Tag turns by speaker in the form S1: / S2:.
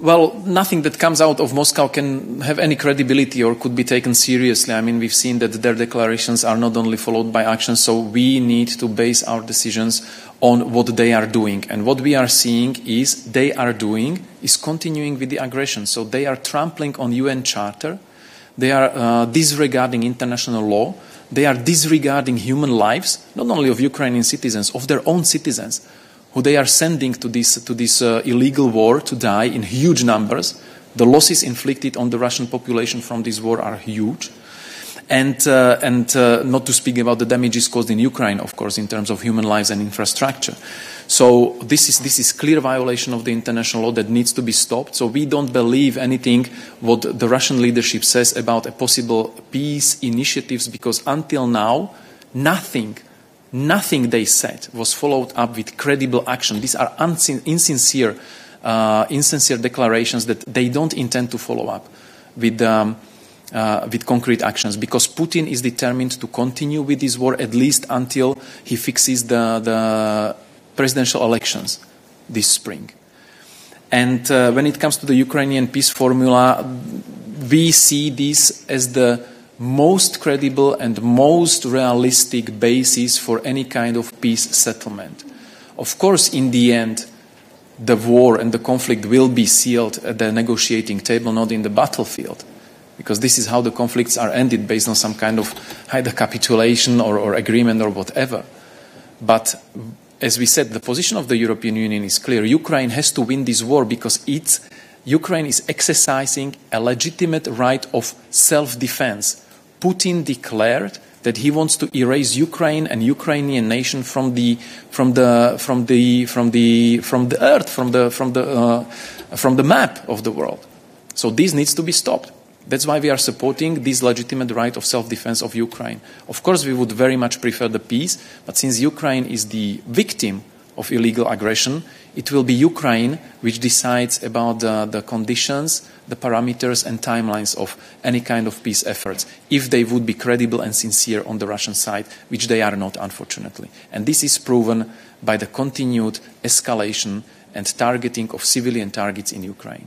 S1: Well, nothing that comes out of Moscow can have any credibility or could be taken seriously. I mean, we've seen that their declarations are not only followed by action, so we need to base our decisions on what they are doing. And what we are seeing is continuing with the aggression. So they are trampling on UN Charter, they are disregarding international law, they are disregarding human lives, not only of Ukrainian citizens, of their own citizens, who they are sending to this illegal war to die in huge numbers. The losses inflicted on the Russian population from this war are huge. And not to speak about the damages caused in Ukraine, of course, in terms of human lives and infrastructure. So this is clear violation of the international law that needs to be stopped. So we don't believe anything what the Russian leadership says about a possible peace initiatives, because until now, nothing they said was followed up with credible action. These are insincere declarations that they don't intend to follow up with concrete actions, because Putin is determined to continue with this war at least until he fixes the presidential elections this spring. And when it comes to the Ukrainian peace formula, we see this as the most credible and most realistic basis for any kind of peace settlement. Of course, in the end, the war and the conflict will be sealed at the negotiating table, not in the battlefield, because this is how the conflicts are ended, based on some kind of either capitulation or agreement or whatever. But as we said, the position of the European Union is clear. Ukraine has to win this war because Ukraine is exercising a legitimate right of self-defense. Putin declared that he wants to erase Ukraine and Ukrainian nation from the map of the world. So this needs to be stopped. That's why we are supporting this legitimate right of self-defense of Ukraine. Of course, we would very much prefer the peace, but since Ukraine is the victim of illegal aggression, it will be Ukraine which decides about the conditions, the parameters and timelines of any kind of peace efforts, if they would be credible and sincere on the Russian side, which they are not, unfortunately. And this is proven by the continued escalation and targeting of civilian targets in Ukraine.